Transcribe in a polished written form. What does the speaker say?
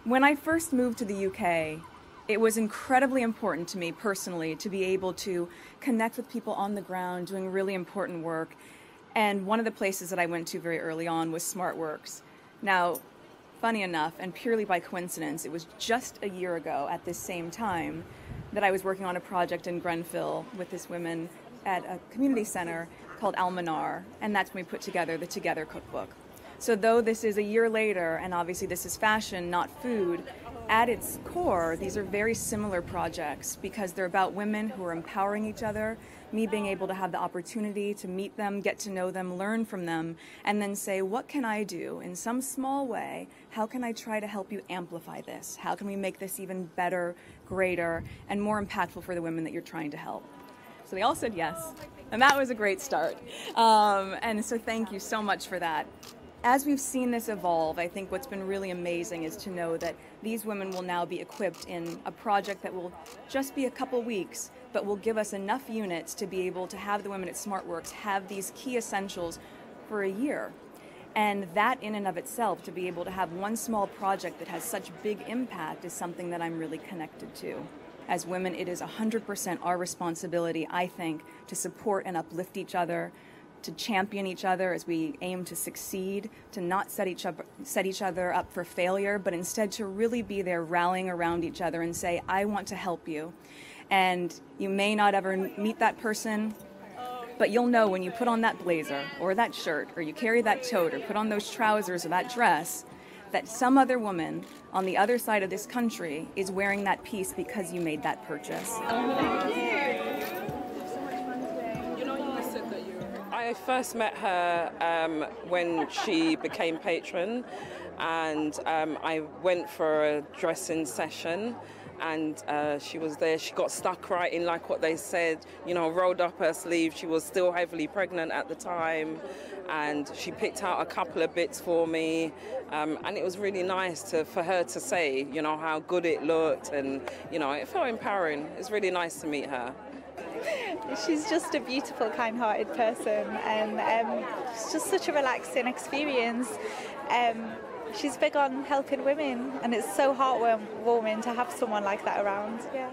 When I first moved to the UK, it was incredibly important to me personally to be able to connect with people on the ground doing really important work. And one of the places that I went to very early on was SmartWorks. Now, funny enough, and purely by coincidence, it was just a year ago at this same time that I was working on a project in Grenfell with this woman at a community center called Almanar, and that's when we put together the Together cookbook. So though this is a year later, and obviously this is fashion, not food, at its core, these are very similar projects because they're about women who are empowering each other, me being able to have the opportunity to meet them, get to know them, learn from them, and then say, what can I do in some small way? How can I try to help you amplify this? How can we make this even better, greater, and more impactful for the women that you're trying to help? So they all said yes, and that was a great start. And so thank you so much for that. As we've seen this evolve, I think what's been really amazing is to know that these women will now be equipped in a project that will just be a couple weeks, but will give us enough units to be able to have the women at SmartWorks have these key essentials for a year. And that in and of itself, to be able to have one small project that has such big impact is something that I'm really connected to. As women, it is 100% our responsibility, I think, to support and uplift each other, to champion each other as we aim to succeed, to not set each other up for failure, but instead to really be there rallying around each other and say, I want to help you. And you may not ever meet that person, but you'll know when you put on that blazer or that shirt or you carry that tote or put on those trousers or that dress that some other woman on the other side of this country is wearing that piece because you made that purchase. I first met her when she became patron, and I went for a dressing session, and she was there. She got stuck writing like what they said, rolled up her sleeve. She was still heavily pregnant at the time, and she picked out a couple of bits for me, and it was really nice for her to say, how good it looked, and, it felt empowering. It's really nice to meet her. She's just a beautiful, kind-hearted person, and it's just such a relaxing experience. She's big on helping women, and it's so heartwarming to have someone like that around. Yeah.